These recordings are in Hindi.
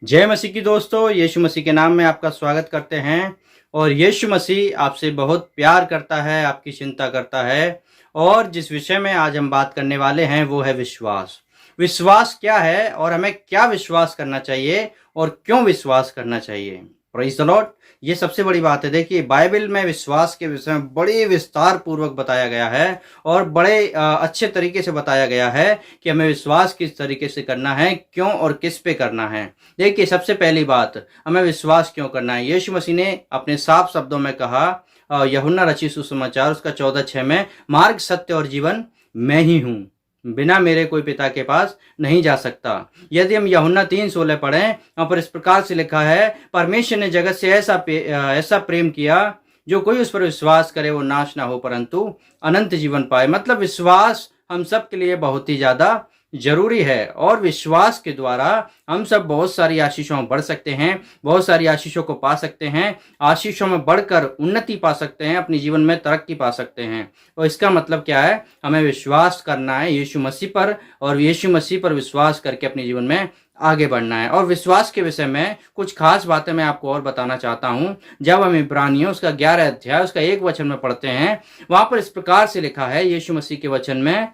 जय मसीह की दोस्तों, यीशु मसीह के नाम में आपका स्वागत करते हैं। और यीशु मसीह आपसे बहुत प्यार करता है, आपकी चिंता करता है। और जिस विषय में आज हम बात करने वाले हैं वो है विश्वास। विश्वास क्या है और हमें क्या विश्वास करना चाहिए और क्यों विश्वास करना चाहिए। Praise the Lord. ये सबसे बड़ी बात है। देखिए, बाइबल में विश्वास के विषय में बड़े विस्तार पूर्वक बताया गया है और बड़े अच्छे तरीके से बताया गया है कि हमें विश्वास किस तरीके से करना है, क्यों और किस पे करना है। देखिए, सबसे पहली बात, हमें विश्वास क्यों करना है। यीशु मसीह ने अपने साफ शब्दों में कहा, यूहन्ना रचित सुसमाचार उसका 14:6 में, मार्ग, सत्य और जीवन मैं ही हूँ, बिना मेरे कोई पिता के पास नहीं जा सकता। यदि हम यूहन्ना 3:16 पढ़ें, वहाँ पर इस प्रकार से लिखा है, परमेश्वर ने जगत से ऐसा प्रेम किया, जो कोई उस पर विश्वास करे वो नाश ना हो परंतु अनंत जीवन पाए। मतलब विश्वास हम सब के लिए बहुत ही ज्यादा जरूरी है और विश्वास के द्वारा हम सब बहुत सारी आशीषों में बढ़ सकते हैं, बहुत सारी आशीषों को पा सकते हैं, आशीषों में बढ़कर उन्नति पा सकते हैं, अपने जीवन में तरक्की पा सकते हैं। और इसका मतलब क्या है, हमें विश्वास करना है यीशु मसीह पर और यीशु मसीह पर विश्वास करके अपने जीवन में आगे बढ़ना है। और विश्वास के विषय में कुछ खास बातें मैं आपको और बताना चाहता हूं। जब हम इब्रानियों उसका 11 अध्याय उसका 1 वचन में पढ़ते हैं, वहां पर इस प्रकार से लिखा है यीशु मसीह के वचन में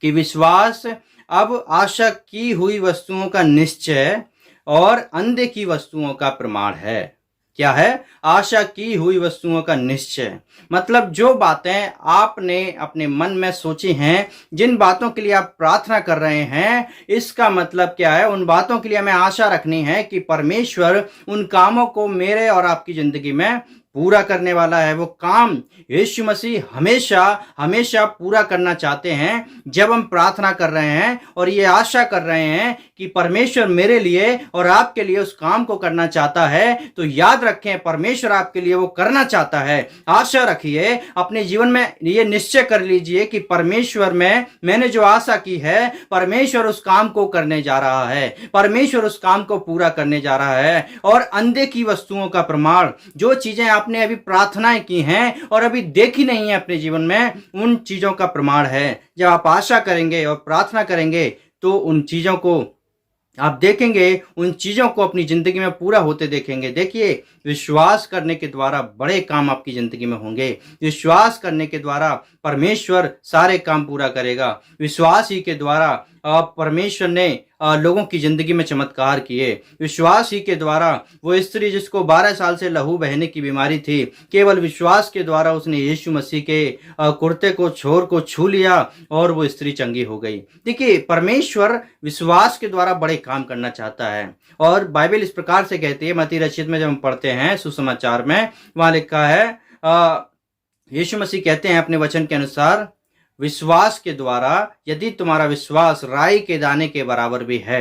कि विश्वास अब आशा की हुई वस्तुओं का निश्चय और अनदेखी वस्तुओं का प्रमाण है। क्या है? आशा की हुई वस्तुओं का निश्चय। मतलब जो बातें आपने अपने मन में सोची हैं, जिन बातों के लिए आप प्रार्थना कर रहे हैं, इसका मतलब क्या है, उन बातों के लिए हमें आशा रखनी है कि परमेश्वर उन कामों को मेरे और आपकी जिंदगी में पूरा करने वाला है। वो काम यीशु मसीह हमेशा हमेशा पूरा करना चाहते हैं। जब हम प्रार्थना कर रहे हैं और ये आशा कर रहे हैं कि परमेश्वर मेरे लिए और आपके लिए उस काम को करना चाहता है, तो याद रखें, परमेश्वर आपके लिए वो करना चाहता है। आशा रखिए, अपने जीवन में ये निश्चय कर लीजिए कि परमेश्वर में मैंने जो आशा की है, परमेश्वर उस काम को करने जा रहा है, परमेश्वर उस काम को पूरा करने जा रहा है। और अनदेखी वस्तुओं का प्रमाण, जो चीजें आपने अभी प्रार्थनाएं की हैं और अभी देखी नहीं है अपने जीवन में, उन चीजों का प्रमाण है। जब आप आशा करेंगे और प्रार्थना करेंगे तो उन चीजों को आप देखेंगे, उन चीजों को अपनी जिंदगी में पूरा होते देखेंगे। देखिए, विश्वास करने के द्वारा बड़े काम आपकी जिंदगी में होंगे। विश्वास करने के द्वारा परमेश्वर सारे काम पूरा करेगा। विश्वास ही के द्वारा परमेश्वर ने लोगों की जिंदगी में चमत्कार किए। विश्वास ही के द्वारा वो स्त्री जिसको 12 साल से लहू बहने की बीमारी थी, केवल विश्वास के द्वारा उसने यीशु मसीह के कुर्ते को, छोर को छू लिया और वो स्त्री चंगी हो गई। देखिए, परमेश्वर विश्वास के द्वारा बड़े काम करना चाहता है। और बाइबल इस प्रकार से कहती है, मत्ती रचित में जब हम पढ़ते हैं सुसमाचार में, वहां लिखा है, यीशु मसीह कहते हैं अपने वचन के अनुसार, विश्वास के द्वारा यदि तुम्हारा विश्वास राई के दाने के बराबर भी है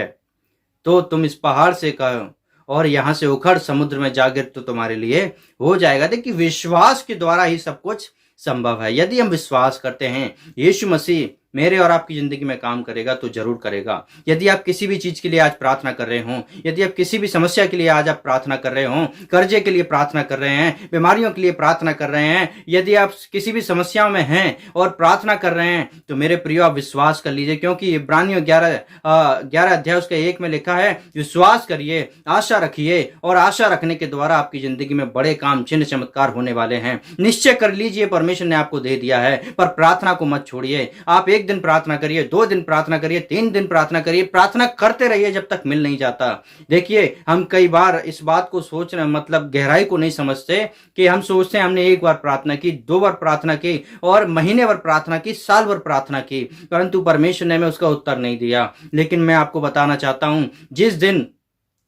तो तुम इस पहाड़ से कहो और यहां से उखड़ समुद्र में जा गिर, तो तुम्हारे लिए हो जाएगा। देखिए, विश्वास के द्वारा ही सब कुछ संभव है। यदि हम विश्वास करते हैं यीशु मसीह मेरे और आपकी जिंदगी में काम करेगा, तो जरूर करेगा। यदि आप किसी भी चीज के लिए आज प्रार्थना कर रहे हो, यदि आप किसी भी समस्या के लिए आज आप प्रार्थना कर रहे हो, कर्जे के लिए प्रार्थना कर रहे हैं, बीमारियों के लिए प्रार्थना कर रहे हैं, यदि आप किसी भी समस्याओं में हैं और प्रार्थना कर रहे हैं, तो मेरे प्रियो आप विश्वास कर लीजिए, क्योंकि इब्रानियों 11 अध्याय उसके 1 में लिखा है, विश्वास करिए, आशा रखिए और आशा रखने के द्वारा आपकी जिंदगी में बड़े काम, चिन्ह, चमत्कार होने वाले हैं। निश्चय कर लीजिए, परमेश्वर ने आपको दे दिया है। पर प्रार्थना को मत छोड़िए। आप 1 दिन प्रार्थना करिए, 2 दिन प्रार्थना करिए, 3 दिन प्रार्थना करिए, प्रार्थना करते रहिए जब तक मिल नहीं जाता। देखिए, हम कई बार इस बात को सोच रहे, मतलब गहराई को नहीं समझते, कि हम सोचते हैं हमने 1 बार प्रार्थना की, 2 बार प्रार्थना की और महीने भर प्रार्थना की, साल भर प्रार्थना की, परंतु परमेश्वर ने हमें उसका उत्तर नहीं दिया। लेकिन मैं आपको बताना चाहता हूं, जिस दिन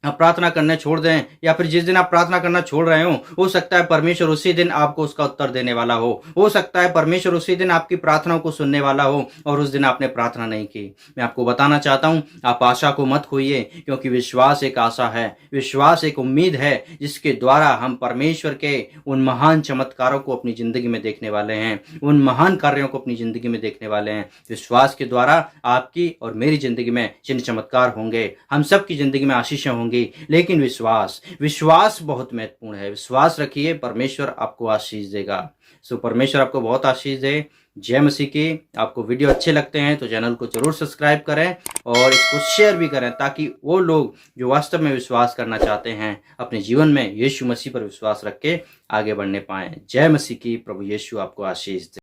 आप प्रार्थना करने छोड़ दें या फिर जिस दिन आप प्रार्थना करना छोड़ रहे हो सकता है परमेश्वर उसी दिन आपको उसका उत्तर देने वाला हो सकता है परमेश्वर उसी दिन आपकी प्रार्थनाओं को सुनने वाला हो और उस दिन आपने प्रार्थना नहीं की। मैं आपको बताना चाहता हूं, आप आशा को मत खोइए, क्योंकि विश्वास एक आशा है, विश्वास एक उम्मीद है, जिसके द्वारा हम परमेश्वर के उन महान चमत्कारों को अपनी जिंदगी में देखने वाले हैं, उन महान कार्यों को अपनी जिंदगी में देखने वाले हैं। विश्वास के द्वारा आपकी और मेरी जिंदगी में चिन्ह चमत्कार होंगे, हम सबकी जिंदगी में आशीषें होंगी। लेकिन विश्वास बहुत महत्वपूर्ण है। विश्वास रखिए, परमेश्वर आपको आशीष देगा। सो परमेश्वर आपको बहुत आशीष दे। जय मसीह की। आपको वीडियो अच्छे लगते हैं तो चैनल को जरूर सब्सक्राइब करें और इसको शेयर भी करें, ताकि वो लोग जो वास्तव में विश्वास करना चाहते हैं अपने जीवन में यीशु मसीह पर विश्वास रख के आगे बढ़ने पाएं। जय मसीह की। प्रभु यीशु आपको आशीष दे।